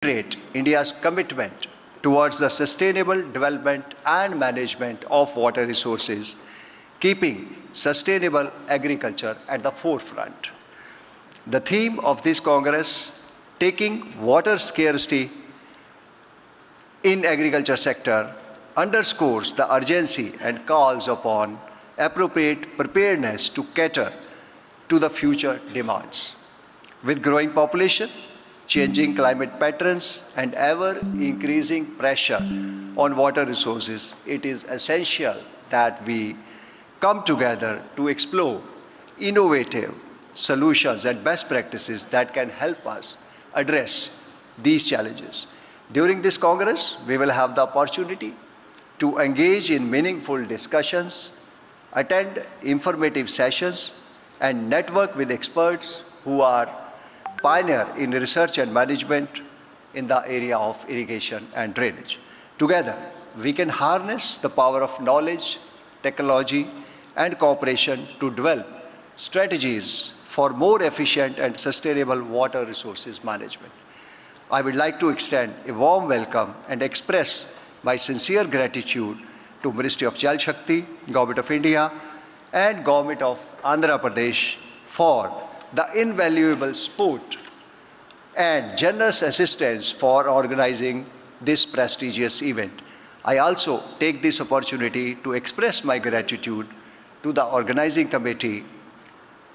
reiterate India's commitment towards the sustainable development and management of water resources, keeping sustainable agriculture at the forefront. The theme of this Congress, taking water scarcity in agriculture sector, underscores the urgency and calls upon appropriate preparedness to cater to the future demands. With growing population, changing climate patterns, and ever-increasing pressure on water resources, it is essential that we come together to explore innovative solutions and best practices that can help us address these challenges. During this Congress, we will have the opportunity to engage in meaningful discussions, attend informative sessions, and network with experts who are pioneer in research and management in the area of irrigation and drainage. Together, we can harness the power of knowledge, technology, and cooperation to develop strategies for more efficient and sustainable water resources management. I would like to extend a warm welcome and express my sincere gratitude to Ministry of Jal Shakti, Government of India, and Government of Andhra Pradesh for the invaluable support and generous assistance for organizing this prestigious event. I also take this opportunity to express my gratitude to the organizing committee,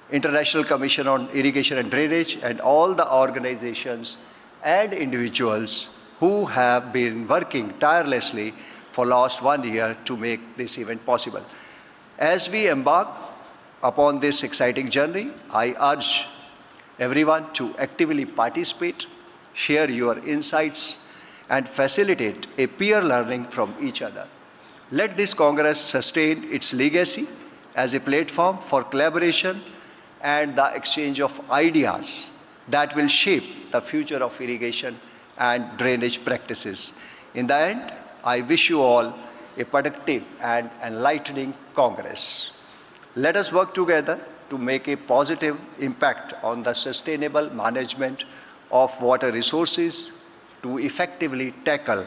International Commission on Irrigation and Drainage, and all the organizations and individuals who have been working tirelessly for last 1 year to make this event possible. As we embark upon this exciting journey, I urge everyone to actively participate, share your insights, and facilitate a peer learning from each other. Let this Congress sustain its legacy as a platform for collaboration and the exchange of ideas that will shape the future of irrigation and drainage practices. In the end, I wish you all a productive and enlightening Congress. Let us work together to make a positive impact on the sustainable management of water resources to effectively tackle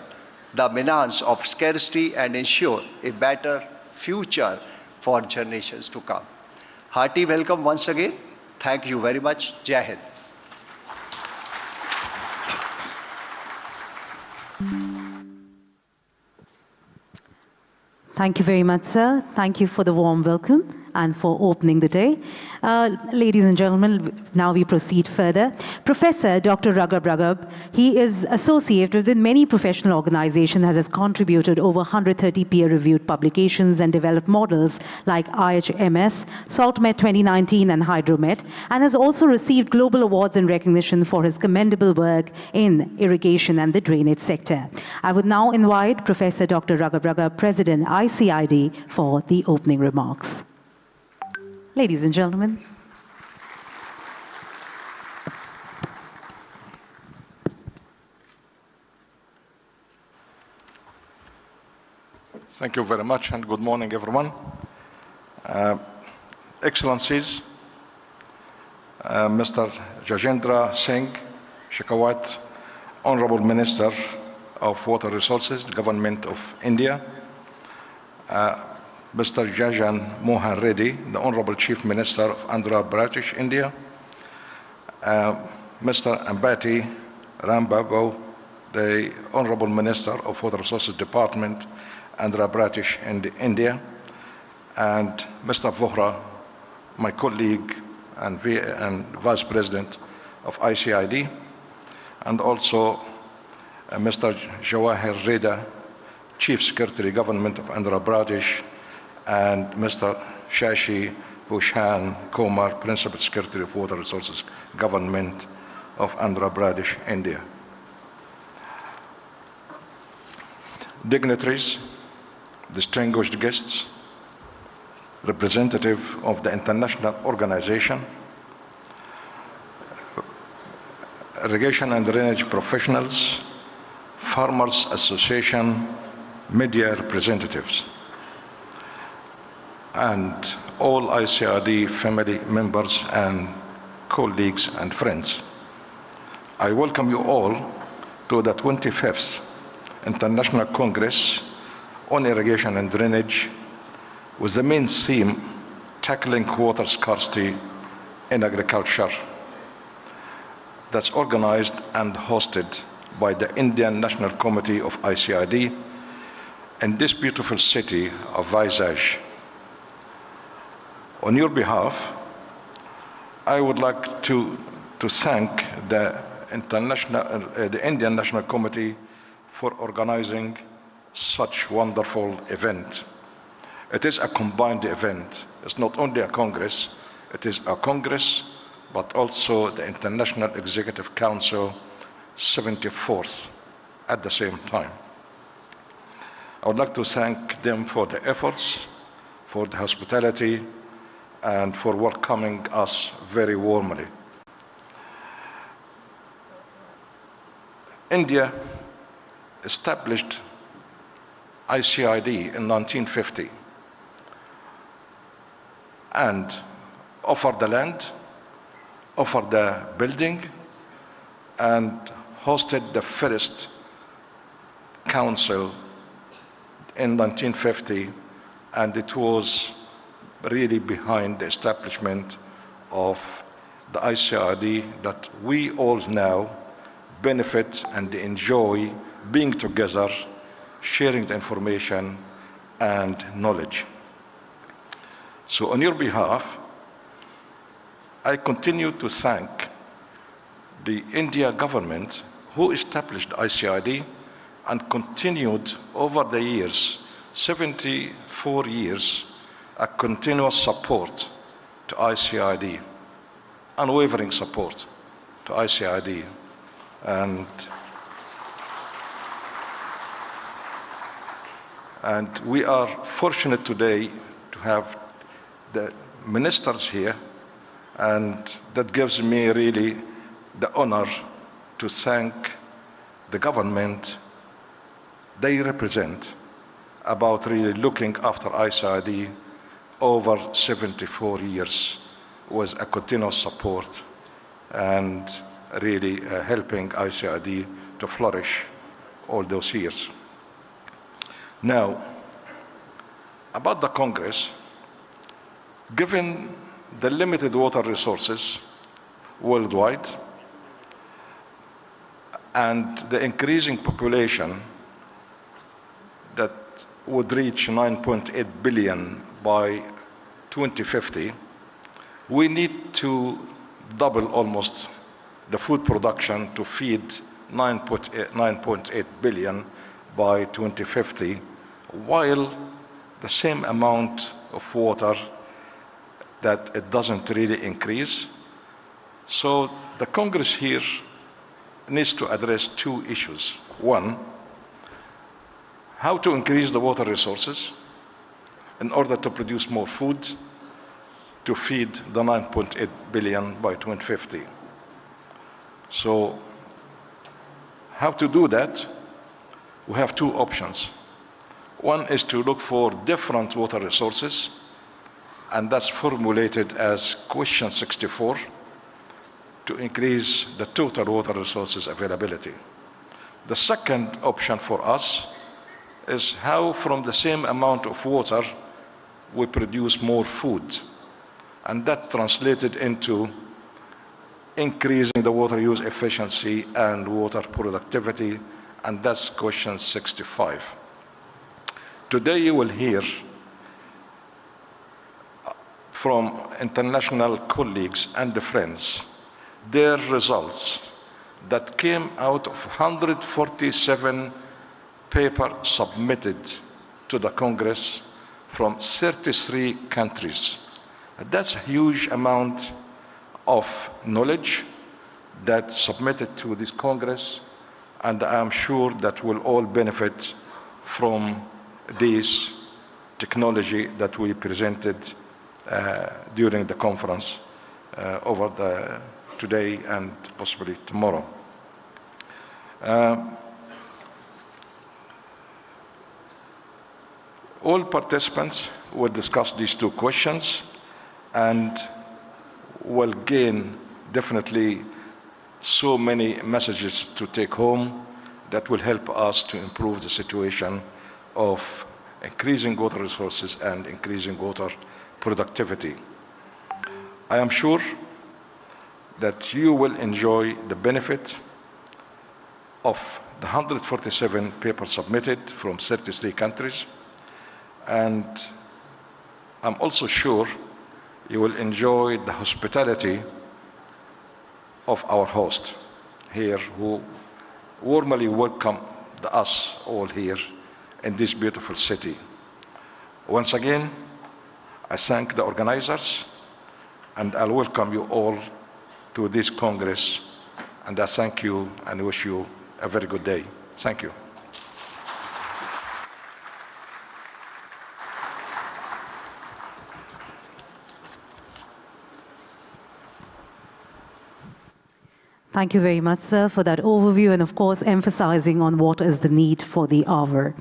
the menace of scarcity and ensure a better future for generations to come. Hearty welcome once again. Thank you very much. Jagan. Thank you very much, sir. Thank you for the warm welcome and for opening the day. Ladies and gentlemen, now we proceed further. Professor Dr. Raghav, he is associated with many professional organizations and has contributed over 130 peer-reviewed publications and developed models like IHMS, SaltMet 2019 and Hydromet, and has also received global awards and recognition for his commendable work in irrigation and the drainage sector. I would now invite Professor Dr. Raghav, President ICID, for the opening remarks. Ladies and gentlemen. Thank you very much and good morning, everyone. Excellencies, Mr. Jagendra Singh Shekhawat, Honorable Minister of Water Resources, Government of India, Mr. Jagan Mohan Reddy, the Honorable Chief Minister of Andhra Pradesh, India, Mr. Ambati Rambabu, the Honorable Minister of Water Resources Department, Andhra Pradesh, India, and Mr. Vohra, my colleague and Vice President of ICID, and also Mr. Jawahir Reda, Chief Secretary, Government of Andhra Pradesh, and Mr. Shashi Bhushan Kumar, Principal Secretary of Water Resources, Government of Andhra Pradesh, India. Dignitaries, distinguished guests, representative of the international organization, irrigation and drainage professionals, Farmers Association, media representatives, and all ICID family members and colleagues and friends. I welcome you all to the 25th International Congress on Irrigation and Drainage, with the main theme tackling water scarcity in agriculture, that's organized and hosted by the Indian National Committee of ICID in this beautiful city of Vizag. On your behalf, I would like to thank the Indian National Committee for organizing such wonderful event. It is a combined event. It's not only a Congress, it is a Congress, but also the International Executive Council 74th at the same time. I would like to thank them for the efforts, for the hospitality, and for welcoming us very warmly. India established ICID in 1950 and offered the land, offered the building, and hosted the first council in 1950, and it was really behind the establishment of the ICID that we all now benefit and enjoy being together, sharing the information and knowledge. So on your behalf, I continue to thank the India government who established ICID and continued over the years, 74 years, a continuous support to ICID, unwavering support to ICID. And we are fortunate today to have the ministers here, and that gives me really the honor to thank the government they represent about really looking after ICID over 74 years with a continuous support and really helping ICID to flourish all those years. Now, about the Congress, given the limited water resources worldwide and the increasing population that would reach 9.8 billion by 2050, we need to double almost the food production to feed 9.8 billion by 2050, while the same amount of water that it doesn't really increase. So the Congress here needs to address two issues. One, how to increase the water resources in order to produce more food to feed the 9.8 billion by 2050. So how to do that? We have two options. One is to look for different water resources, and that's formulated as question 64, to increase the total water resources availability. The second option for us is how from the same amount of water we produce more food, and that translated into increasing the water use efficiency and water productivity, and that's question 65. Today you will hear from international colleagues and friends their results that came out of 147 papers submitted to the Congress from 33 countries. That's a huge amount of knowledge that's submitted to this Congress, and I'm sure that we'll all benefit from this technology that we presented during the conference over today and possibly tomorrow. All participants will discuss these two questions and will gain definitely so many messages to take home that will help us to improve the situation of increasing water resources and increasing water productivity. I am sure that you will enjoy the benefit of the 147 papers submitted from 33 countries, and I'm also sure you will enjoy the hospitality of our host here, who warmly welcome us all here in this beautiful city. Once again, I thank the organizers, and I'll welcome you all to this Congress, and I thank you and wish you a very good day. Thank you. Thank you very much, sir, for that overview and, of course, emphasizing on what is the need for the hour.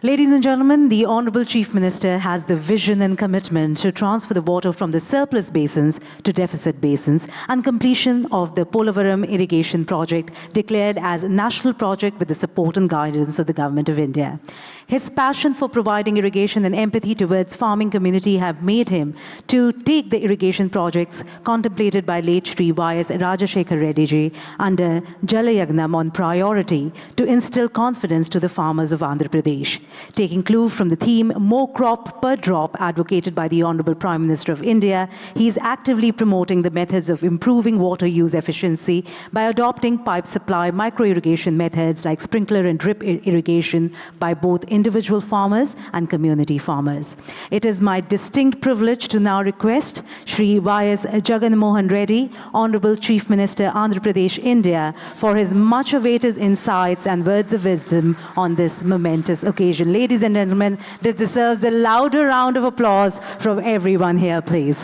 Ladies and gentlemen, the Honorable Chief Minister has the vision and commitment to transfer the water from the surplus basins to deficit basins and completion of the Polavaram irrigation project declared as a national project with the support and guidance of the Government of India. His passion for providing irrigation and empathy towards farming community have made him to take the irrigation projects contemplated by late Shri Y.S. Rajashekar Reddy ji under Jalayagnam on priority to instill confidence to the farmers of Andhra Pradesh. Taking clue from the theme More Crop Per Drop advocated by the Honorable Prime Minister of India, he is actively promoting the methods of improving water use efficiency by adopting pipe supply micro-irrigation methods like sprinkler and drip irrigation by both individual farmers and community farmers. It is my distinct privilege to now request Shri Y.S. Jagan Mohan Reddy, Honorable Chief Minister, Andhra Pradesh, India, for his much awaited insights and words of wisdom on this momentous occasion. Ladies and gentlemen, this deserves a louder round of applause from everyone here, please.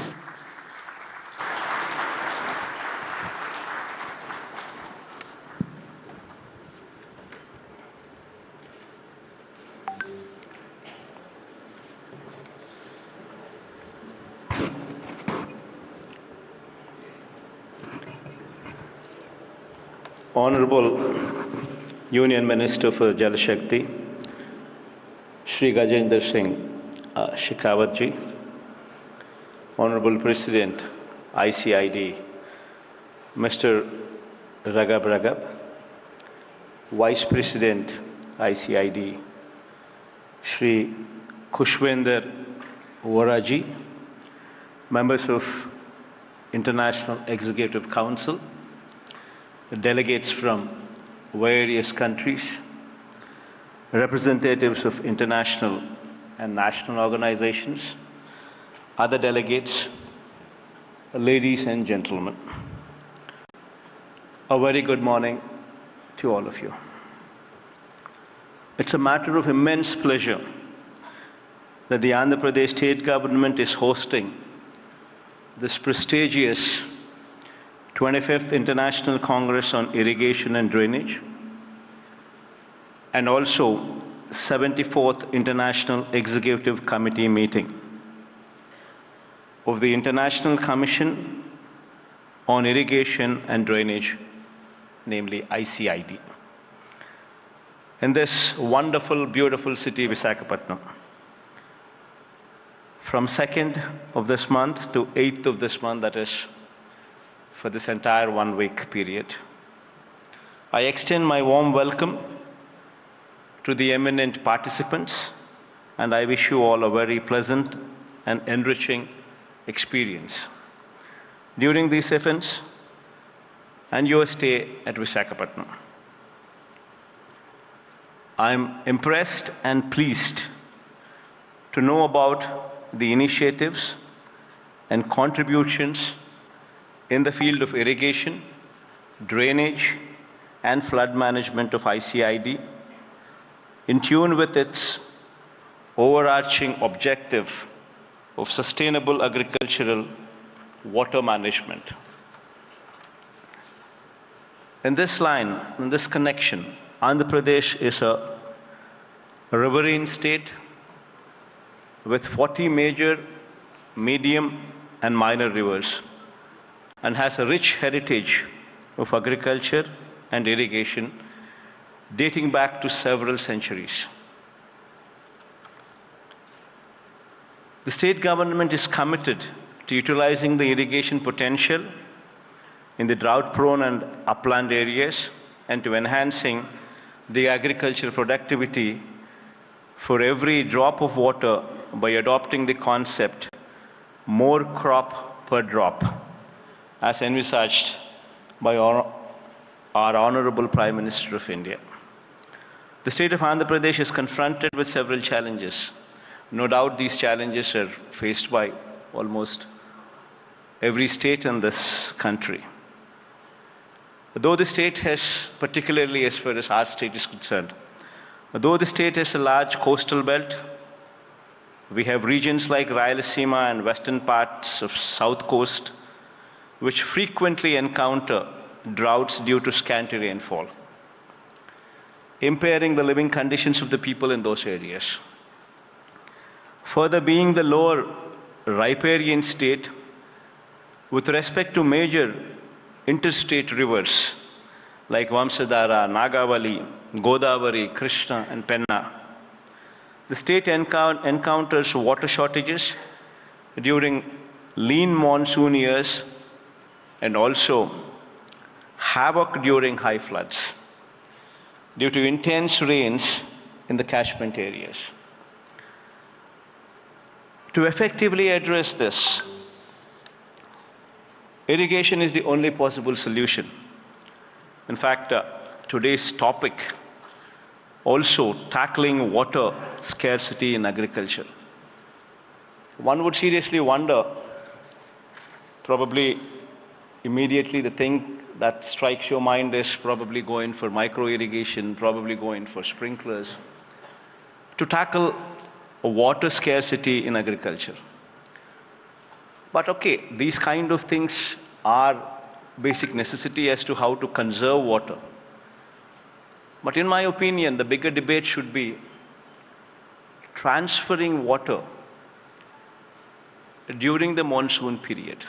Honorable Union Minister for Jal Shakti, Shri Gajendra Singh Shekhawat ji, Honorable President ICID, Mr. Ragab Ragab, Vice President ICID, Shri Khushwender Vora ji, members of International Executive Council, delegates from various countries, representatives of international and national organizations, other delegates, ladies and gentlemen. A very good morning to all of you. It's a matter of immense pleasure that the Andhra Pradesh state government is hosting this prestigious 25th International Congress on Irrigation and Drainage, and also 74th International Executive Committee meeting of the International Commission on Irrigation and Drainage, namely ICID, in this wonderful, beautiful city, Visakhapatnam. From 2nd of this month to 8th of this month, that is, for this entire 1 week period, I extend my warm welcome to the eminent participants, and I wish you all a very pleasant and enriching experience during these events and your stay at Visakhapatnam. I am impressed and pleased to know about the initiatives and contributions in the field of irrigation, drainage, and flood management of ICID, in tune with its overarching objective of sustainable agricultural water management. In this line, in this connection, Andhra Pradesh is a riverine state with 40 major, medium, and minor rivers, and has a rich heritage of agriculture and irrigation, dating back to several centuries. The state government is committed to utilizing the irrigation potential in the drought-prone and upland areas and to enhancing the agricultural productivity for every drop of water by adopting the concept more crop per drop, as envisaged by our Honorable Prime Minister of India. The state of Andhra Pradesh is confronted with several challenges. No doubt these challenges are faced by almost every state in this country. Though the state has, particularly as far as our state is concerned, though the state has a large coastal belt, we have regions like Rayalaseema and western parts of South Coast which frequently encounter droughts due to scanty rainfall, impairing the living conditions of the people in those areas. Further, being the lower riparian state, with respect to major interstate rivers like Vamsadhara, Nagavali, Godavari, Krishna and Penna, the state encounters water shortages during lean monsoon years and also havoc during high floods due to intense rains in the catchment areas. To effectively address this, irrigation is the only possible solution. In fact, today's topic also tackling water scarcity in agriculture. One would seriously wonder, probably immediately the thing that strikes your mind is probably going for micro irrigation, probably going for sprinklers, to tackle water scarcity in agriculture. But okay, these kind of things are basic necessity as to how to conserve water. But in my opinion, the bigger debate should be transferring water during the monsoon period,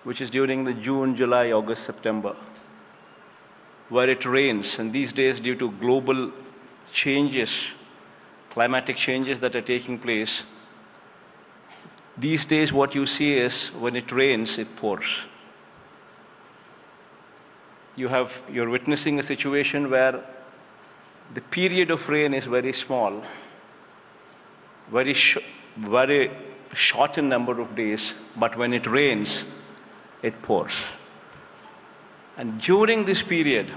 which is during the June, July, August, September, where it rains. And these days, due to global changes, climatic changes that are taking place, these days what you see is when it rains, it pours. You're witnessing a situation where the period of rain is very small, very short in number of days, but when it rains, it pours. And during this period,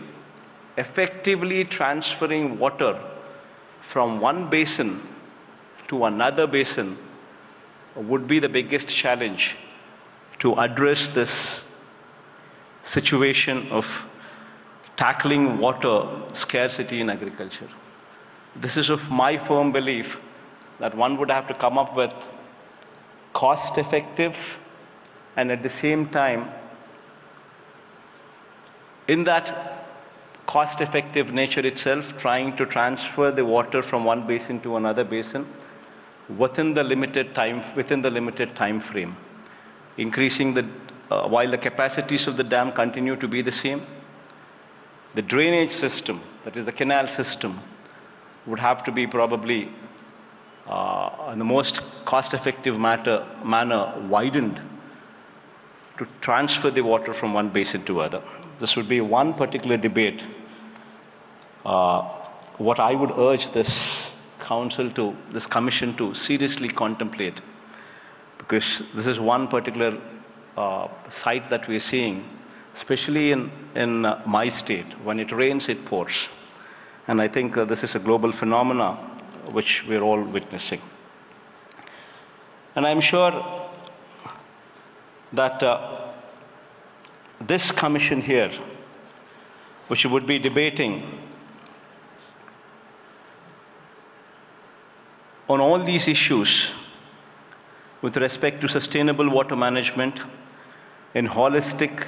effectively transferring water from one basin to another basin would be the biggest challenge to address this situation of tackling water scarcity in agriculture. This is of my firm belief that one would have to come up with cost-effective and at the same time, in that cost-effective nature itself, trying to transfer the water from one basin to another basin within the limited time frame, increasing the while the capacities of the dam continue to be the same. The drainage system, that is the canal system, would have to be probably in the most cost-effective manner widened to transfer the water from one basin to other. This would be one particular debate. What I would urge this commission to seriously contemplate, because this is one particular sight that we're seeing, especially in my state. When it rains, it pours. And I think this is a global phenomena which we're all witnessing. And I'm sure that this commission here, which would be debating on all these issues with respect to sustainable water management in a holistic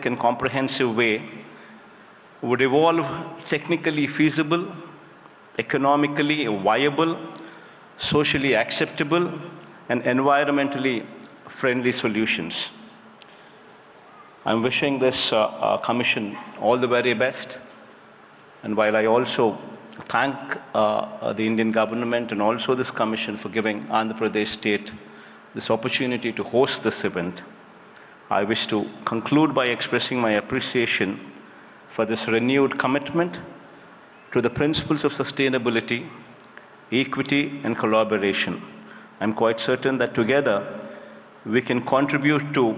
and comprehensive way, would evolve technically feasible, economically viable, socially acceptable, and environmentally friendly solutions. I'm wishing this commission all the very best. And while I also thank the Indian government and also this commission for giving Andhra Pradesh state this opportunity to host this event, I wish to conclude by expressing my appreciation for this renewed commitment to the principles of sustainability, equity, and collaboration. I'm quite certain that together we can contribute to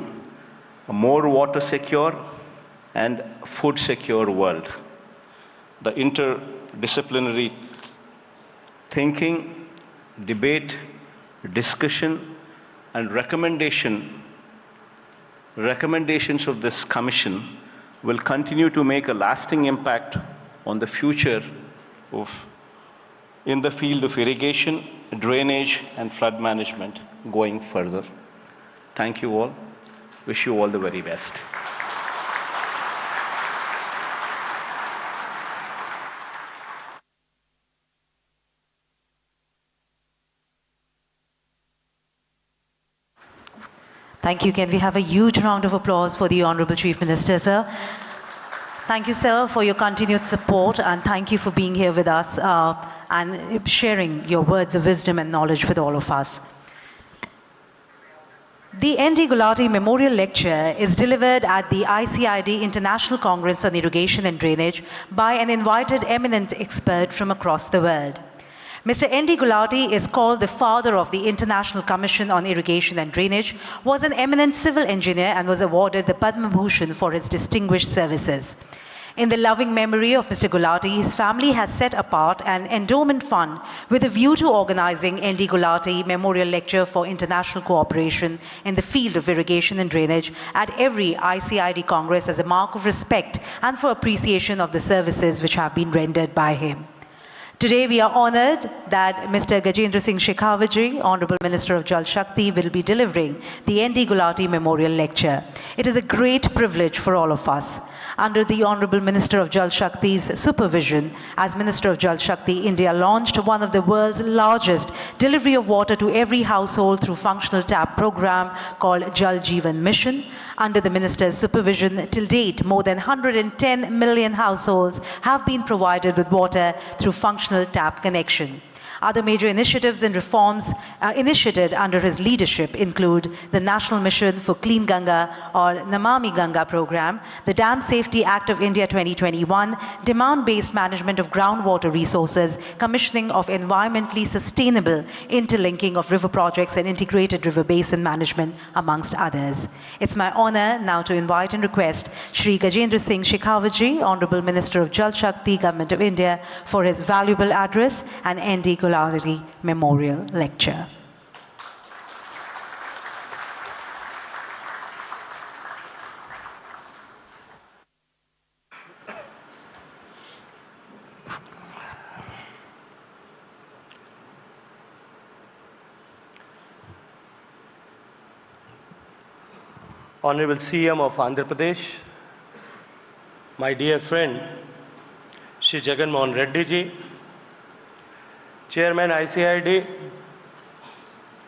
a more water secure and food secure world. The interdisciplinary thinking, debate, discussion, and recommendations of this commission will continue to make a lasting impact on the future in the field of irrigation, drainage, and flood management going further. Thank you all. Wish you all the very best. Thank you. Can we have a huge round of applause for the Honorable Chief Minister, sir? Thank you, sir, for your continued support, and thank you for being here with us and sharing your words of wisdom and knowledge with all of us. The N.D. Gulati Memorial Lecture is delivered at the ICID International Congress on Irrigation and Drainage by an invited eminent expert from across the world. Mr. N.D. Gulati is called the father of the International Commission on Irrigation and Drainage, was an eminent civil engineer and was awarded the Padma Bhushan for his distinguished services. In the loving memory of Mr. Gulati, his family has set apart an endowment fund with a view to organizing N.D. Gulati Memorial Lecture for international cooperation in the field of irrigation and drainage at every ICID Congress as a mark of respect and for appreciation of the services which have been rendered by him. Today we are honored that Mr. Gajendra Singh Shekhawat, Honorable Minister of Jal Shakti, will be delivering the N.D. Gulati Memorial Lecture. It is a great privilege for all of us. Under the Honorable Minister of Jal Shakti's supervision, as Minister of Jal Shakti, India launched one of the world's largest delivery of water to every household through functional tap program called Jal Jeevan Mission. Under the Minister's supervision, till date, more than 110 million households have been provided with water through functional tap connection. Other major initiatives and reforms initiated under his leadership include the National Mission for Clean Ganga or Namami Ganga program, the Dam Safety Act of India 2021, demand-based management of groundwater resources, commissioning of environmentally sustainable interlinking of river projects and integrated river basin management, amongst others. It's my honor now to invite and request Shri Gajendra Singh Shekhawat, Honorable Minister of Jal Shakti, Government of India, for his valuable address and N.D. Gulati Memorial Lecture. Honorable CM of Andhra Pradesh, my dear friend, Shri Jagan Reddy ji, Chairman ICID,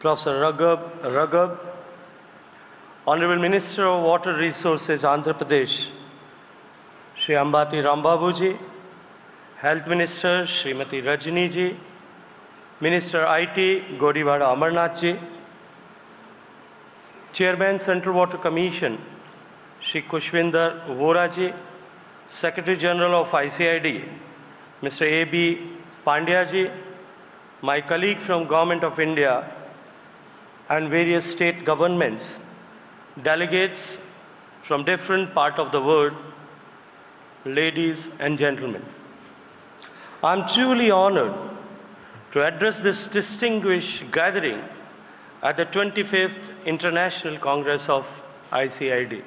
Professor Raghav, Honorable Minister of Water Resources, Andhra Pradesh, Shri Ambati Rambabu ji, Health Minister, Srimati Rajini ji, Minister IT, Godiwada Amarnath ji, Chairman Central Water Commission, Shri Kushwinder Vora ji, Secretary General of ICID, Mr. A.B. Pandya ji, my colleague from Government of India and various state governments, delegates from different parts of the world, ladies and gentlemen. I am truly honored to address this distinguished gathering at the 25th International Congress of ICID.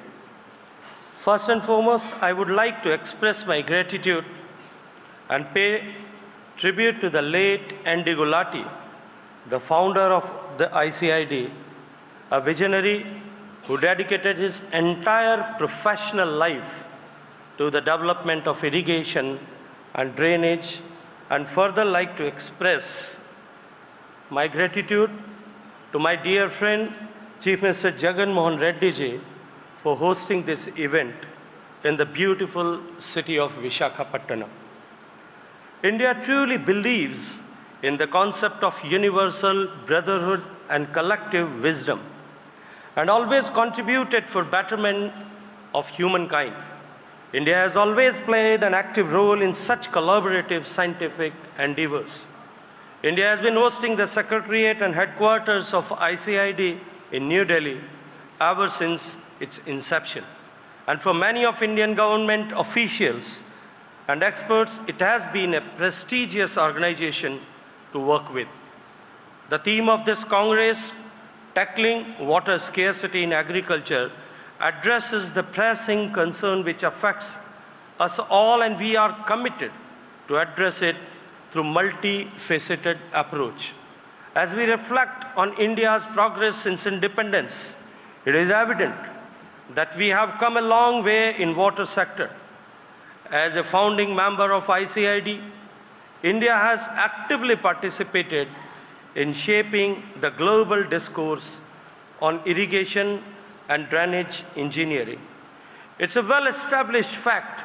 First and foremost, I would like to express my gratitude and pay tribute to the late N.D. Gulati, the founder of the ICID, a visionary who dedicated his entire professional life to the development of irrigation and drainage, and further like to express my gratitude to my dear friend Chief Minister Jagan Reddy ji for hosting this event in the beautiful city of Visakhapatnam. India truly believes in the concept of universal brotherhood and collective wisdom, and always contributed for betterment of humankind. India has always played an active role in such collaborative scientific endeavors. India has been hosting the Secretariat and headquarters of ICID in New Delhi ever since its inception. And for many of Indian government officials and experts, it has been a prestigious organization to work with. The theme of this Congress, Tackling Water Scarcity in Agriculture, addresses the pressing concern which affects us all, and we are committed to address it through multifaceted approach. As we reflect on India's progress since independence, it is evident that we have come a long way in water sector. As a founding member of ICID, India has actively participated in shaping the global discourse on irrigation and drainage engineering. It's a well-established fact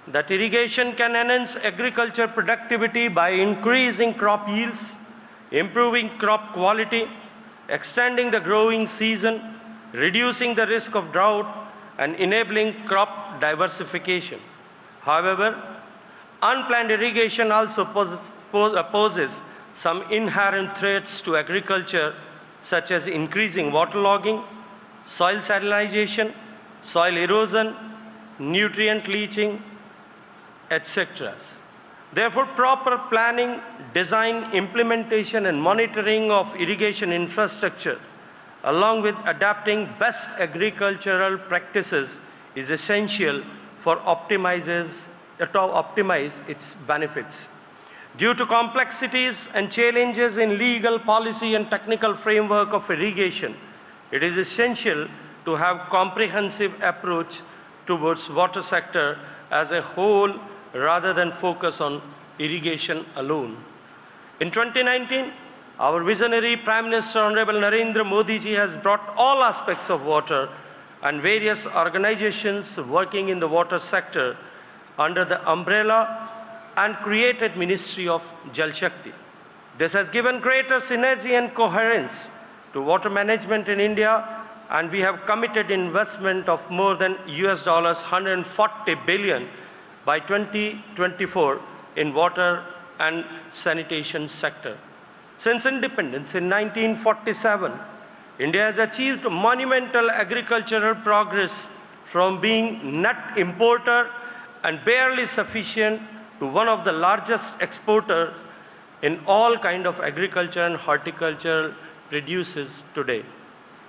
that irrigation can enhance agriculture productivity by increasing crop yields, improving crop quality, extending the growing season, reducing the risk of drought, and enabling crop diversification. However, unplanned irrigation also poses some inherent threats to agriculture, such as increasing waterlogging, soil salinization, soil erosion, nutrient leaching, etc. Therefore, proper planning, design, implementation, and monitoring of irrigation infrastructure, along with adapting best agricultural practices, is essential for optimize its benefits. Due to complexities and challenges in legal policy and technical framework of irrigation, it is essential to have comprehensive approach towards water sector as a whole rather than focus on irrigation alone. In 2019, our visionary Prime Minister Honorable Narendra Modi ji has brought all aspects of water and various organizations working in the water sector under the umbrella and created Ministry of Jal Shakti. This has given greater synergy and coherence to water management in India, and we have committed investment of more than $140 billion by 2024 in water and sanitation sector. Since independence in 1947, India has achieved monumental agricultural progress from being net importer and barely sufficient to one of the largest exporters in all kind of agriculture and horticultural produces today.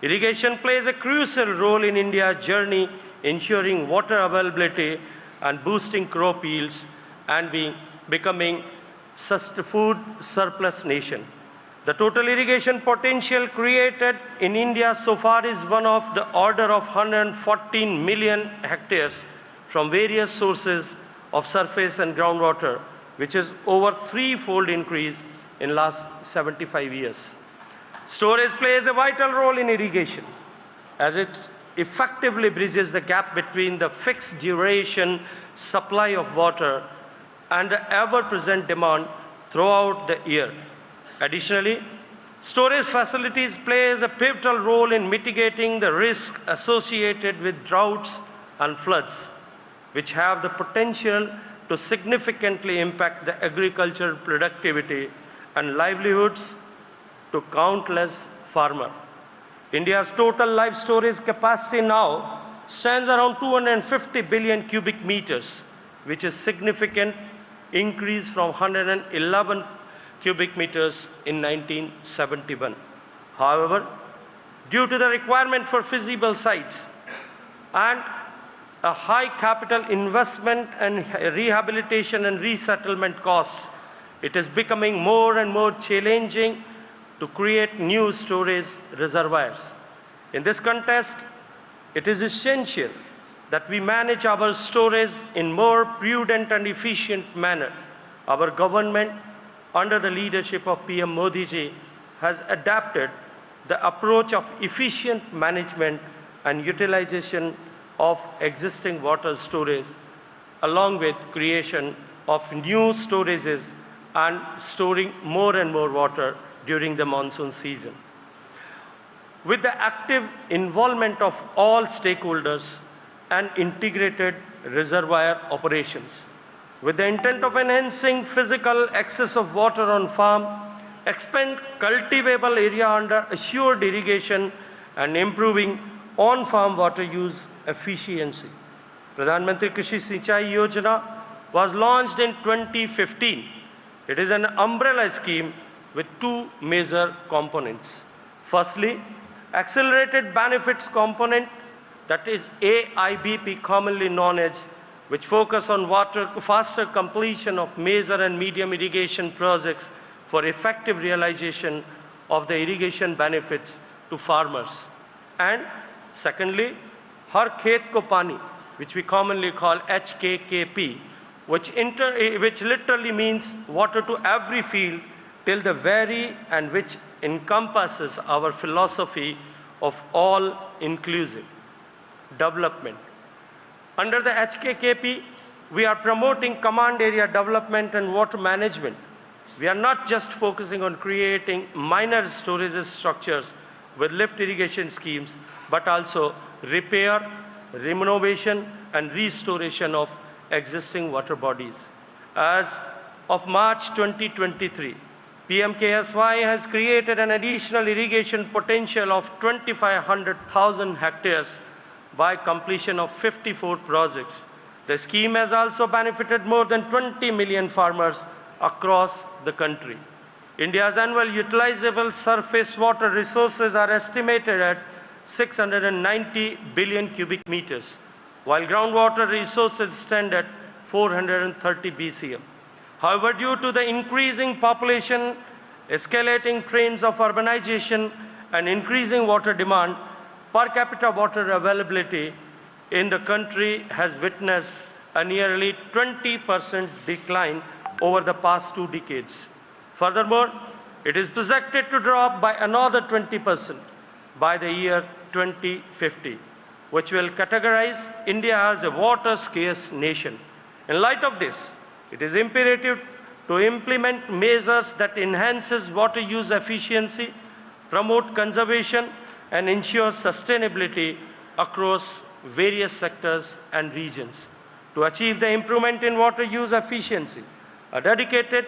Irrigation plays a crucial role in India's journey, ensuring water availability and boosting crop yields and becoming food surplus nation. The total irrigation potential created in India so far is one of the order of 114 million hectares from various sources of surface and groundwater, which is over threefold increase in last 75 years. Storage plays a vital role in irrigation as it effectively bridges the gap between the fixed duration supply of water and the ever-present demand throughout the year. Additionally, storage facilities play a pivotal role in mitigating the risk associated with droughts and floods, which have the potential to significantly impact the agricultural productivity and livelihoods to countless farmers. India's total live storage capacity now stands around 250 billion cubic meters, which is significant increase from 111 cubic meters in 1971. However, due to the requirement for feasible sites and a high capital investment and rehabilitation and resettlement costs, it is becoming more and more challenging to create new storage reservoirs. In this context, it is essential that we manage our storage in more prudent and efficient manner. Our government, under the leadership of PM Modi ji, has adapted the approach of efficient management and utilization of existing water storage, along with creation of new storages and storing more and more water during the monsoon season. With the active involvement of all stakeholders and integrated reservoir operations, with the intent of enhancing physical access of water on farm, expand cultivable area under assured irrigation, and improving on-farm water use efficiency. Pradhan Mantri Krishi Sinchai Yojana was launched in 2015. It is an umbrella scheme with two major components. Firstly, accelerated benefits component, that is AIBP, commonly known as, which focus on faster completion of major and medium irrigation projects for effective realization of the irrigation benefits to farmers. And secondly, Har Khet Ko Pani, which we commonly call HKKP, which literally means water to every field till the very, and which encompasses our philosophy of all-inclusive development. Under the HKKP, we are promoting command area development and water management. We are not just focusing on creating minor storage structures with lift irrigation schemes, but also repair, renovation, and restoration of existing water bodies. As of March 2023, PMKSY has created an additional irrigation potential of 2,500,000 hectares by completion of 54 projects. The scheme has also benefited more than 20 million farmers across the country. India's annual utilizable surface water resources are estimated at 690 billion cubic meters, while groundwater resources stand at 430 BCM. However, due to the increasing population, escalating trends of urbanization, and increasing water demand, per capita water availability in the country has witnessed a nearly 20% decline over the past 2 decades. Furthermore, it is projected to drop by another 20% by the year 2050, which will categorize India as a water-scarce nation. In light of this, it is imperative to implement measures that enhances water use efficiency, promote conservation, and ensure sustainability across various sectors and regions. To achieve the improvement in water use efficiency, a dedicated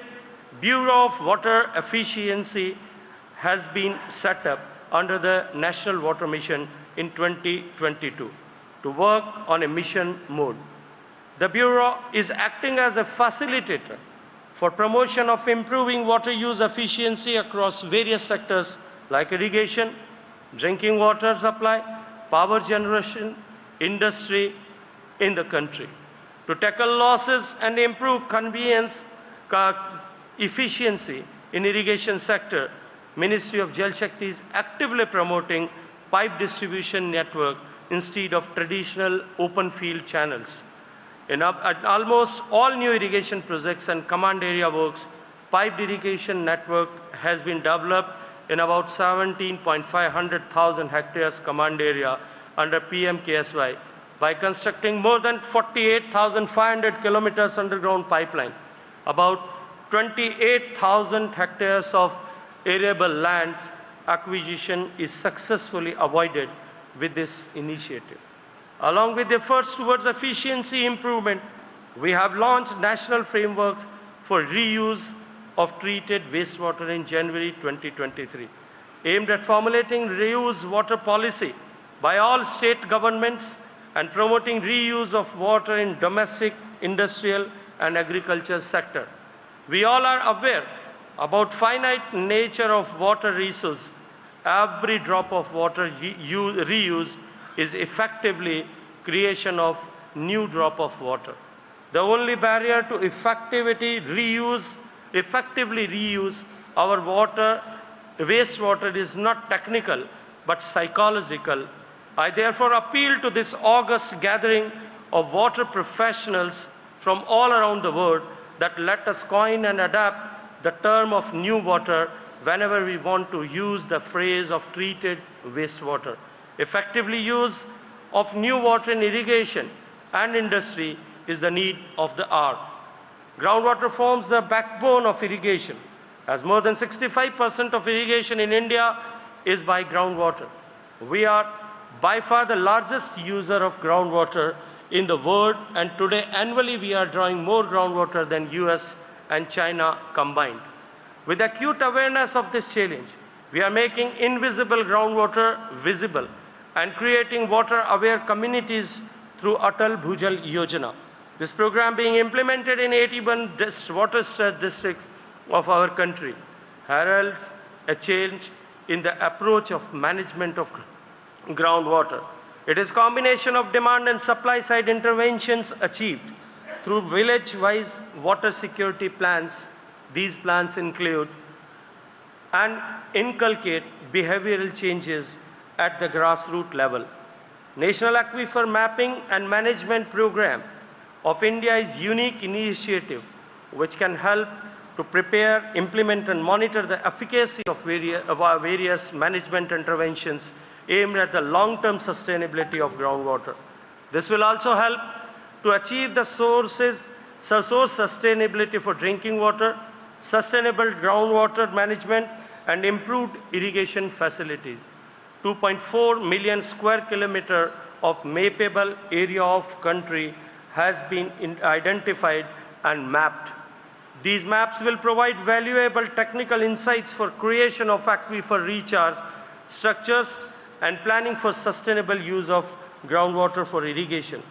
Bureau of Water Efficiency has been set up under the National Water Mission in 2022 to work on a mission mode. The Bureau is acting as a facilitator for promotion of improving water use efficiency across various sectors like irrigation, drinking water supply, power generation, industry in the country. To tackle losses and improve convenience, efficiency in irrigation sector, Ministry of Jal Shakti is actively promoting pipe distribution network instead of traditional open field channels. In almost all new irrigation projects and command area works, piped irrigation network has been developed in about 17,500,000 hectares command area under PMKSY by constructing more than 48,500 kilometers underground pipeline. About 28,000 hectares of arable land acquisition is successfully avoided with this initiative. Along with efforts towards efficiency improvement, we have launched national frameworks for reuse of treated wastewater in January 2023, aimed at formulating reuse water policy by all state governments and promoting reuse of water in domestic, industrial, and agriculture sector. We all are aware about finite nature of water resource. Every drop of water reused is effectively creation of new drop of water. The only barrier to effectively reuse our water, wastewater is not technical but psychological. I therefore appeal to this august gathering of water professionals from all around the world that let us coin and adapt the term of new water whenever we want to use the phrase of treated wastewater. Effectively use of new water in irrigation and industry is the need of the hour. Groundwater forms the backbone of irrigation, as more than 65% of irrigation in India is by groundwater. We are by far the largest user of groundwater in the world, and today annually we are drawing more groundwater than US and China combined. With acute awareness of this challenge, we are making invisible groundwater visible and creating water-aware communities through Atal Bhujal Yojana. This program being implemented in 81 water-stressed districts of our country heralds a change in the approach of management of groundwater. It is a combination of demand and supply side interventions achieved through village-wise water security plans. These plans include and inculcate behavioral changes at the grassroots level. National Aquifer Mapping and Management Program of India is a unique initiative which can help to prepare, implement and monitor the efficacy of our various management interventions aimed at the long-term sustainability of groundwater. This will also help to achieve the source sustainability for drinking water, sustainable groundwater management and improved irrigation facilities. 2.4 million square kilometer of mappable area of country has been identified and mapped. These maps will provide valuable technical insights for creation of aquifer recharge structures and planning for sustainable use of groundwater for irrigation.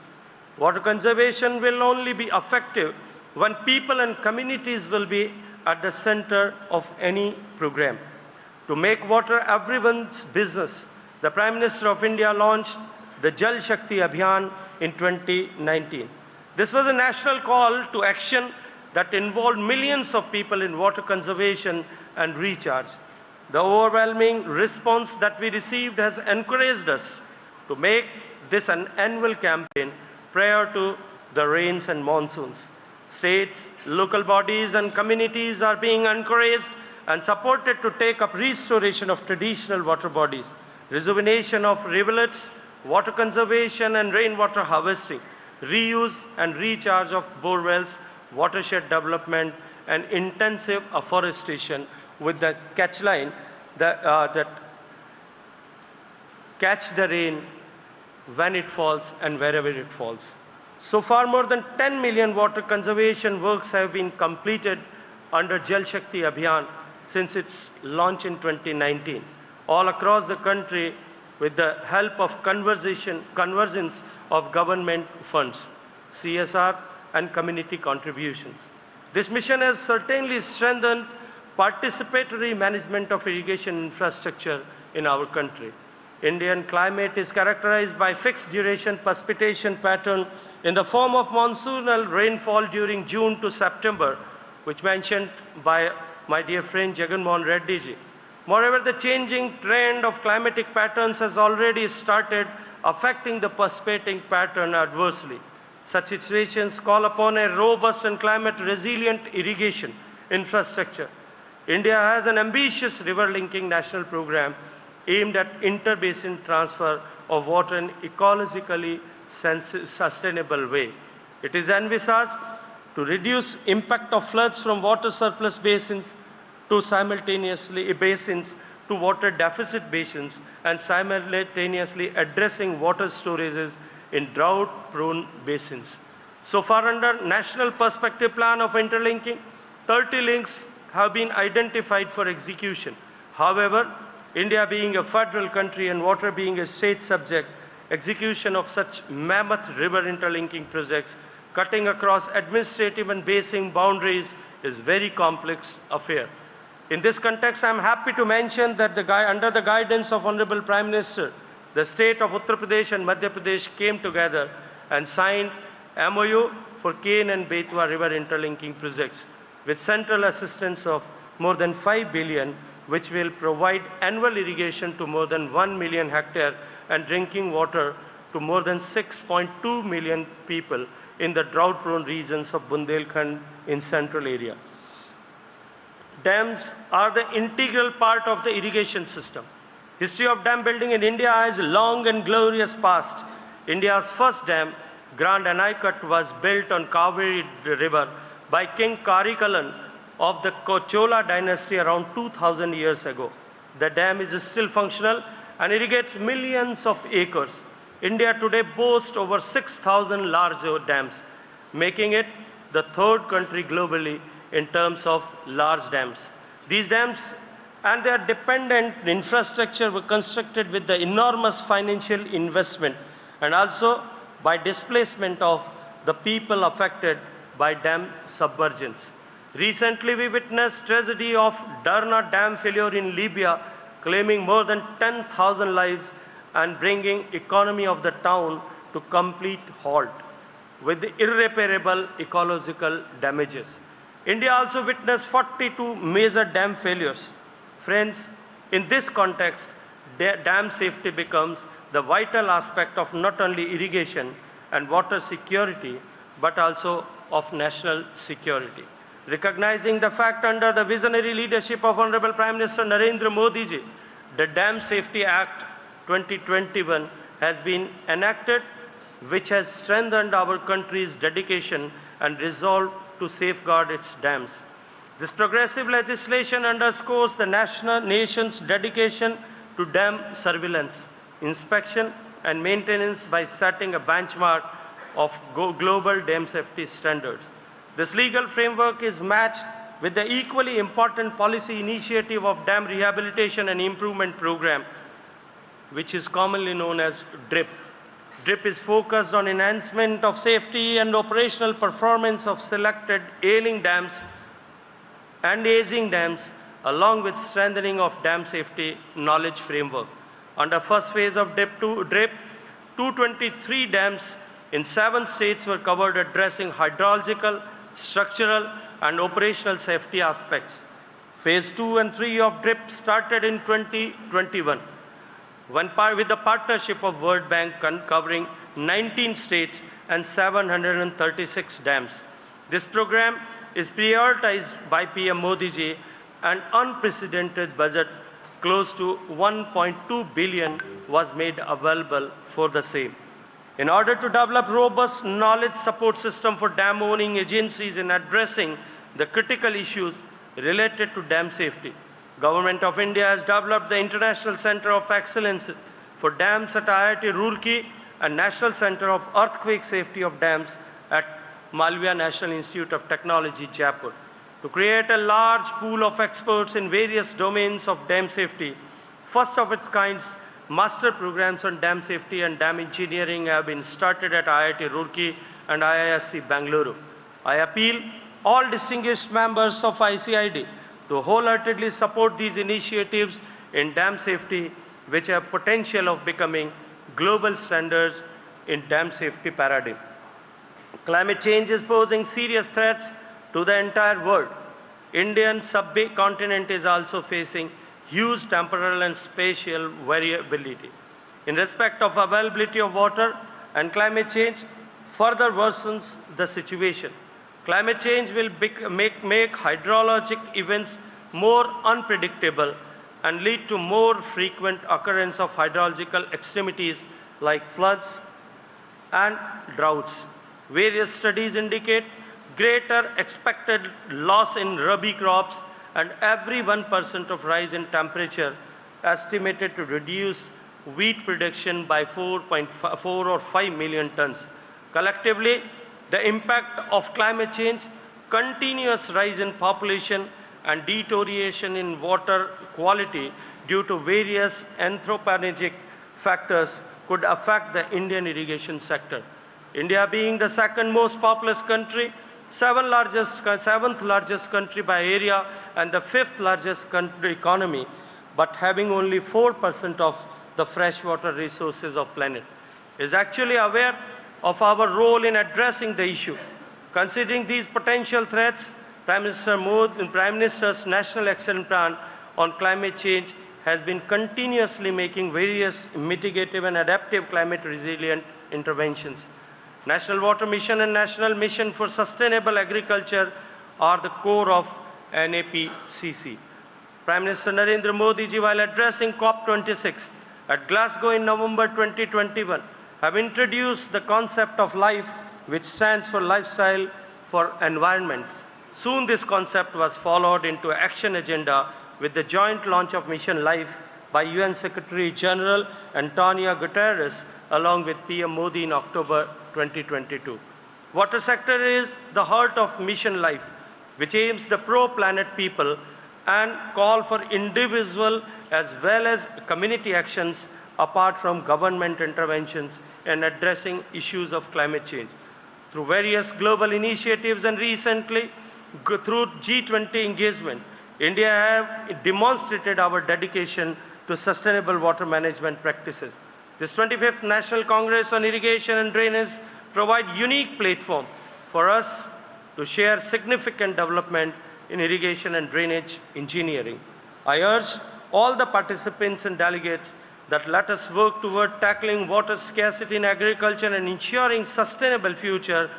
Water conservation will only be effective when people and communities will be at the center of any program. To make water everyone's business, the Prime Minister of India launched the Jal Shakti Abhiyan in 2019. This was a national call to action that involved millions of people in water conservation and recharge. The overwhelming response that we received has encouraged us to make this an annual campaign prior to the rains and monsoons. States, local bodies and communities are being encouraged and supported to take up restoration of traditional water bodies, rejuvenation of rivulets, water conservation and rainwater harvesting, reuse and recharge of borewells, watershed development and intensive afforestation with the catch line that catch the rain when it falls and wherever it falls. So far, more than 10 million water conservation works have been completed under Jal Shakti Abhiyan since its launch in 2019, all across the country with the help of convergence of government funds, CSR and community contributions. This mission has certainly strengthened participatory management of irrigation infrastructure in our country. Indian climate is characterized by fixed duration precipitation pattern in the form of monsoonal rainfall during June to September, which mentioned by my dear friend Jagan Reddy ji. Moreover, the changing trend of climatic patterns has already started affecting the precipitating pattern adversely. Such situations call upon a robust and climate-resilient irrigation infrastructure. India has an ambitious river-linking national program aimed at inter-basin transfer of water in ecologically sustainable way. It is envisaged to reduce impact of floods from water surplus basins to water deficit basins and simultaneously addressing water storages in drought-prone basins. So far, under National Perspective Plan of Interlinking, 30 links have been identified for execution. However, India being a federal country and water being a state subject, execution of such mammoth river interlinking projects cutting across administrative and basin boundaries is very complex affair. In this context, I am happy to mention that under the guidance of Honorable Prime Minister, the state of Uttar Pradesh and Madhya Pradesh came together and signed MOU for Ken and Betwa river interlinking projects with central assistance of more than 5 billion, which will provide annual irrigation to more than 1 million hectares and drinking water to more than 6.2 million people in the drought-prone regions of Bundelkhand in central area. Dams are the integral part of the irrigation system. History of dam building in India has a long and glorious past. India's first dam, Grand Anaicut, was built on Kaveri River by King Karikalan of the Chola dynasty around 2000 years ago. The dam is still functional and irrigates millions of acres. India today boasts over 6,000 large dams, making it the third country globally in terms of large dams. These dams and their dependent infrastructure were constructed with the enormous financial investment and also by displacement of the people affected by dam submergence. Recently, we witnessed tragedy of Darna dam failure in Libya, claiming more than 10,000 lives and bringing economy of the town to complete halt with irreparable ecological damages. India also witnessed 42 major dam failures. Friends, in this context, dam safety becomes the vital aspect of not only irrigation and water security, but also of national security. Recognizing the fact under the visionary leadership of Honorable Prime Minister Narendra Modi ji, the Dam Safety Act 2021 has been enacted, which has strengthened our country's dedication and resolve to safeguard its dams. This progressive legislation underscores the nation's dedication to dam surveillance, inspection and maintenance by setting a benchmark of global dam safety standards. This legal framework is matched with the equally important policy initiative of Dam Rehabilitation and Improvement Program, which is commonly known as DRIP. DRIP is focused on enhancement of safety and operational performance of selected ailing dams and aging dams, along with strengthening of dam safety knowledge framework. Under first phase of DRIP, 223 dams in 7 states were covered, addressing hydrological, structural and operational safety aspects. Phase 2 and 3 of DRIP started in 2021 with the partnership of World Bank covering 19 states and 736 dams. This program is prioritized by PM Modi ji, and unprecedented budget close to 1.2 billion was made available for the same. In order to develop robust knowledge support system for dam owning agencies in addressing the critical issues related to dam safety, Government of India has developed the International Center of Excellence for Dams at IIT Roorkee and National Center of Earthquake Safety of Dams at Malviya National Institute of Technology, Jaipur, to create a large pool of experts in various domains of dam safety. First of its kind, master programs on dam safety and dam engineering have been started at IIT Roorkee and IISc Bangalore. I appeal all distinguished members of ICID to wholeheartedly support these initiatives in dam safety, which have potential of becoming global standards in dam safety paradigm. Climate change is posing serious threats to the entire world. Indian subcontinent is also facing huge temporal and spatial variability. In respect of availability of water, and climate change further worsens the situation. Climate change will make hydrologic events more unpredictable and lead to more frequent occurrence of hydrological extremities like floods and droughts. Various studies indicate greater expected loss in rabi crops, and every 1% of rise in temperature estimated to reduce wheat production by 4.4 or 5 million tons. Collectively, the impact of climate change, continuous rise in population and deterioration in water quality due to various anthropogenic factors could affect the Indian irrigation sector. India being the second most populous country, seventh largest country by area and the 5th largest country economy, but having only 4% of the freshwater resources of planet, is actually aware of our role in addressing the issue. Considering these potential threats, Prime Minister Modi and Prime Minister's National Action Plan on Climate Change has been continuously making various mitigative and adaptive climate resilient interventions. National Water Mission and National Mission for Sustainable Agriculture are the core of NAPCC. Prime Minister Narendra Modi ji, while addressing COP26 at Glasgow in November 2021, have introduced the concept of life, which stands for lifestyle for environment, Soon this concept was followed into action agenda with the joint launch of Mission Life by UN Secretary General Antonio Guterres along with PM Modi in October 2022. Water sector is the heart of Mission Life, which aims the pro-planet people and call for individual as well as community actions apart from government interventions in addressing issues of climate change. Through various global initiatives and recently through G20 engagement, India have demonstrated our dedication to sustainable water management practices. This 25th National Congress on Irrigation and Drainage provide unique platform for us to share significant development in irrigation and drainage engineering. I urge all the participants and delegates that let us work toward tackling water scarcity in agriculture and ensuring sustainable future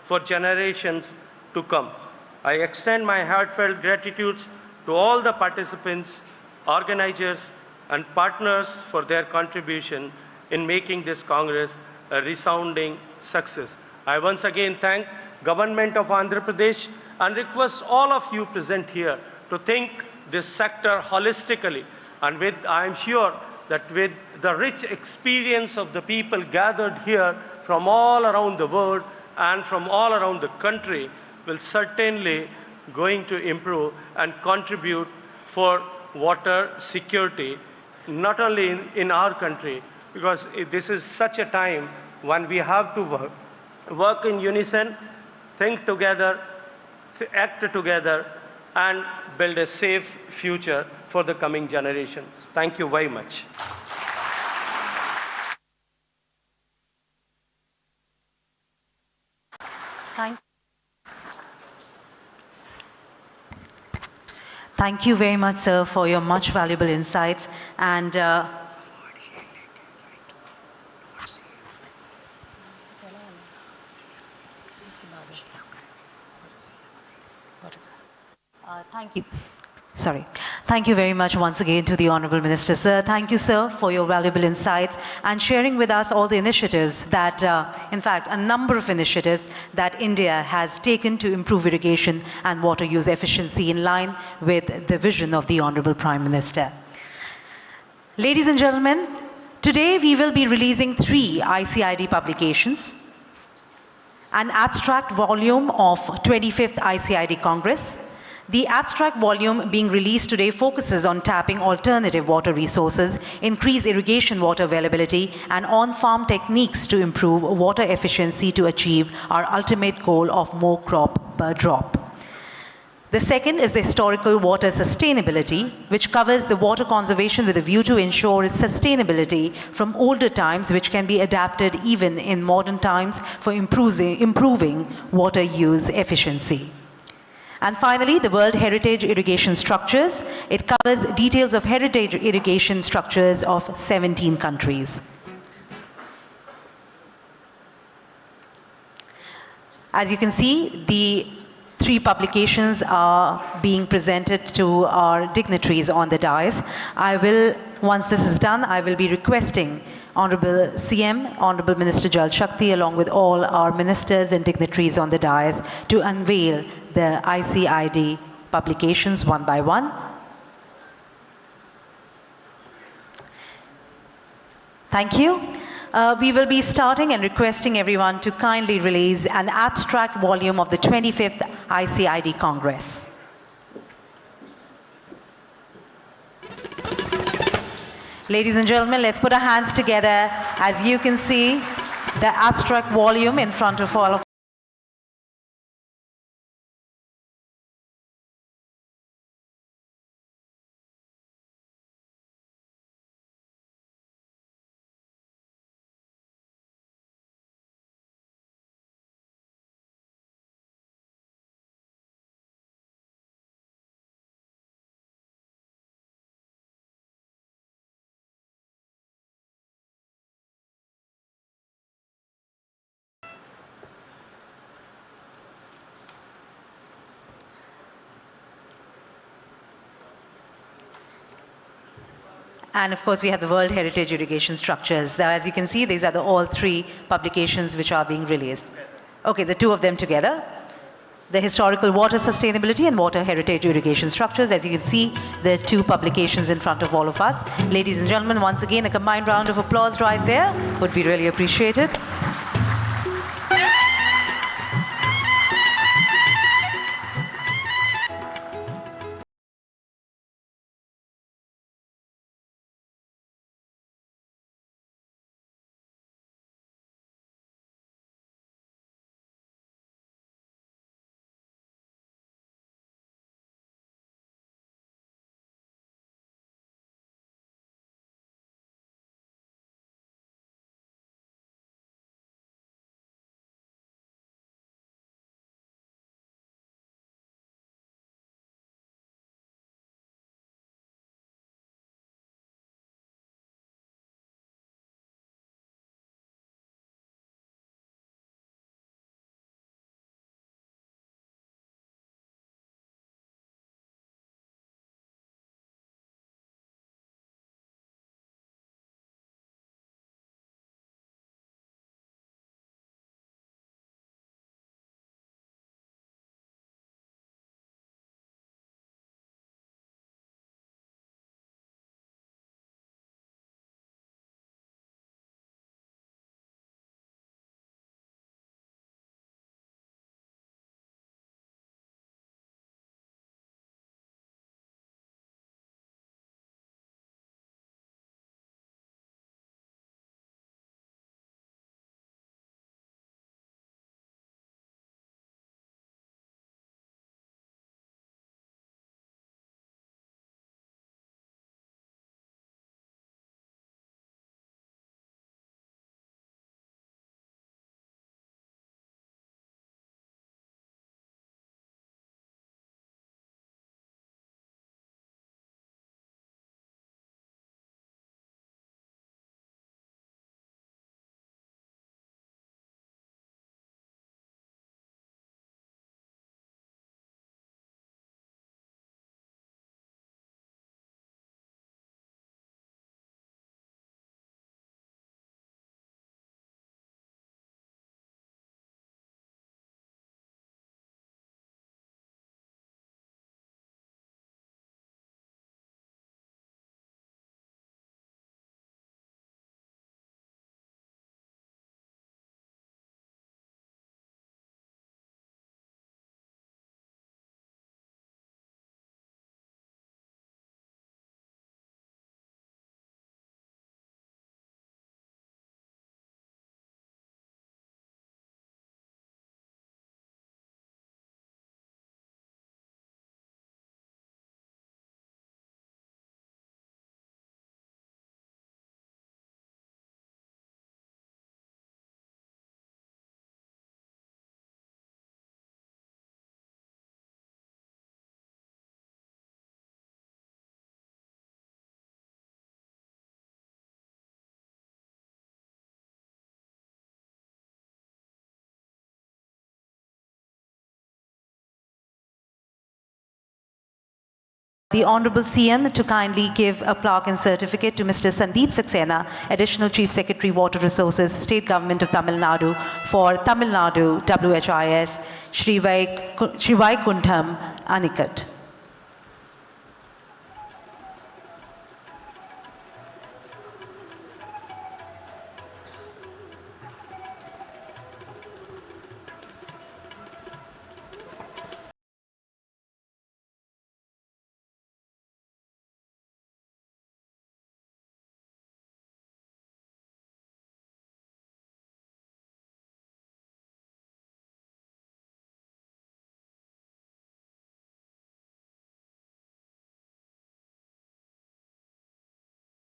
for generations to come. I extend my heartfelt gratitude to all the participants, organizers, and partners for their contribution in making this Congress a resounding success. I once again thank Government of Andhra Pradesh and request all of you present here to think this sector holistically, and I am sure that with the rich experience of the people gathered here from all around the world and from all around the country will certainly going to improve and contribute for water security, not only in our country, because this is such a time when we have to work in unison, think together, act together, and build a safe future for the coming generations. Thank you very much. Thank you very much, sir, for your much valuable insights. And thank you. Sorry. Thank you very much once again to the Honorable Minister, sir. Thank you, sir, for your valuable insights and sharing with us all the initiatives that, in fact, a number of initiatives that India has taken to improve irrigation and water use efficiency in line with the vision of the Honorable Prime Minister. Ladies and gentlemen, today we will be releasing 3 ICID publications: an abstract volume of 25th ICID Congress. The abstract volume being released today focuses on tapping alternative water resources, increase irrigation water availability, and on-farm techniques to improve water efficiency to achieve our ultimate goal of more crop per drop. The second is the historical water sustainability, which covers the water conservation with a view to ensure its sustainability from older times, which can be adapted even in modern times for improving water use efficiency. And finally, the World Heritage Irrigation Structures. It covers details of heritage irrigation structures of 17 countries. As you can see, the 3 publications are being presented to our dignitaries on the dais. Once this is done, I will be requesting Honorable CM, Honorable Minister Jal Shakti, along with all our ministers and dignitaries on the dais to unveil the ICID publications one by one. Thank you. We will be starting and requesting everyone to kindly release an abstract volume of the 25th ICID Congress. Ladies and gentlemen, let's put our hands together. As you can see, the abstract volume in front of all of And of course, we have the World Heritage Irrigation Structures. As you can see, these are all 3 publications which are being released. Okay, the 2 of them together. the historical water sustainability and water heritage irrigation structures. As you can see, there are two publications in front of all of us. Ladies and gentlemen, once again, a combined round of applause right there would be really appreciated. The Honorable CM to kindly give a plaque and certificate to Mr. Sandeep Saxena, Additional Chief Secretary, Water Resources, State Government of Tamil Nadu, for Tamil Nadu WHIS, Shri Vaikuntham Anikat.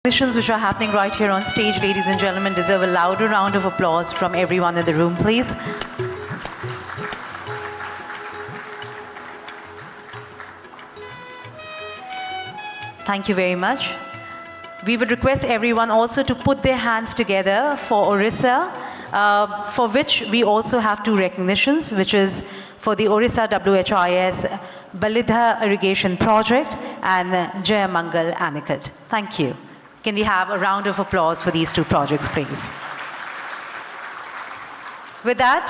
Which are happening right here on stage, ladies and gentlemen, deserve a louder round of applause from everyone in the room, please. Thank you very much. We would request everyone also to put their hands together for Orissa, for which we also have two recognitions, which is for the Orissa WHIS Balidha Irrigation Project and Jayamangal Anikat. Thank you. Can we have a round of applause for these two projects, please? With that,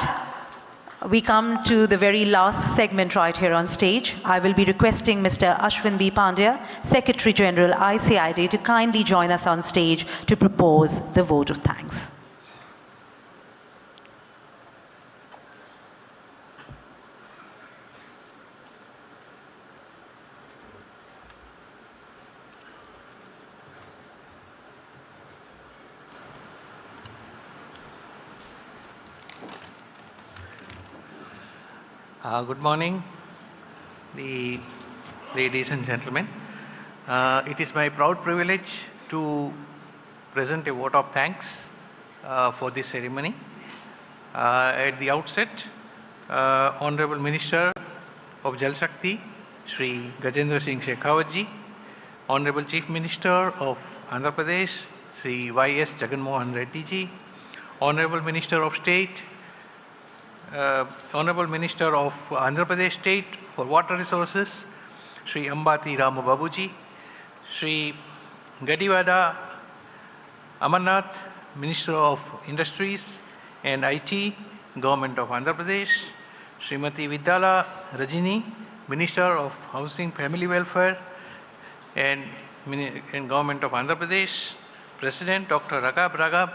We come to the very last segment right here on stage. I will be requesting Mr. Ashwin B. Pandya, Secretary General ICID, to kindly join us on stage to propose the vote of thanks. Good morning, ladies and gentlemen. It is my proud privilege to present a vote of thanks for this ceremony. At the outset, Honorable Minister of Jal Shakti, Shri Gajendra Singh Shekhawat ji, Honorable Chief Minister of Andhra Pradesh, Shri Y.S. Jagan Mohan Reddy ji, Honorable Minister of State, Honorable Minister of Andhra Pradesh State for Water Resources, Shri Ambati Rama Babuji, Shri Gadiwada Amarnath, Minister of Industries and IT, Government of Andhra Pradesh, Srimati Vidyala Rajini, Minister of Housing, Family Welfare and Government of Andhra Pradesh, President Dr. Raghav,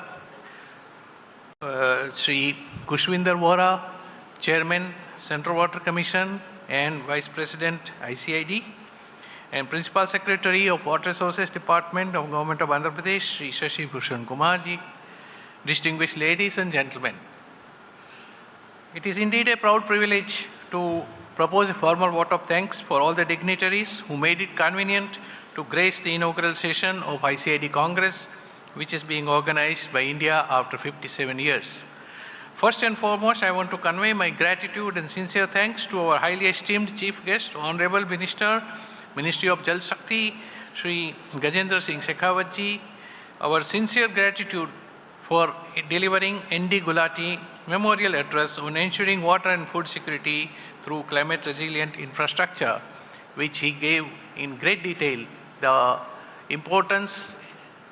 Sri Kushwinder Vora, Chairman, Central Water Commission and Vice President ICID, and Principal Secretary of Water Resources Department of Government of Andhra Pradesh, Sri Shashi Bhushan Kumar ji, distinguished ladies and gentlemen. It is indeed a proud privilege to propose a formal vote of thanks for all the dignitaries who made it convenient to grace the inaugural session of ICID Congress, which is being organized by India after 57 years. First and foremost, I want to convey my gratitude and sincere thanks to our highly esteemed Chief Guest, Honorable Minister, Ministry of Jal Shakti, Shri Gajendra Singh Shekhawat ji. Our sincere gratitude for delivering N.D. Gulati Memorial Address on ensuring water and food security through climate resilient infrastructure, which he gave in great detail the importance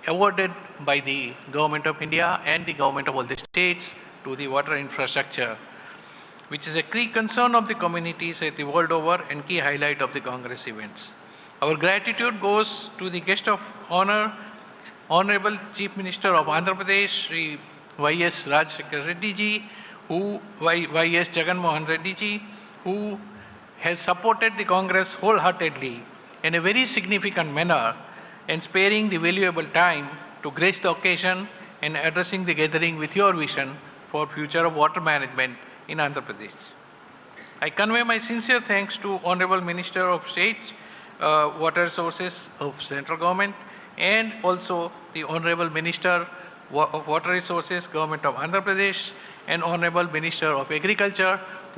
awarded by the Government of India and the Government of all the states to the water infrastructure, which is a key concern of the communities at the world over and key highlight of the Congress events. Our gratitude goes to the guest of honor, Honorable Chief Minister of Andhra Pradesh, Sri Y.S. Rajshekar Reddy ji, Y.S. Jagan Mohan Reddy ji, who has supported the Congress wholeheartedly in a very significant manner and sparing the valuable time to grace the occasion and addressing the gathering with your vision for future of water management in Andhra Pradesh. I convey my sincere thanks to Honorable Minister of State, Water Resources of Central Government and also the Honorable Minister of Water Resources, Government of Andhra Pradesh and Honorable Minister of Agriculture, who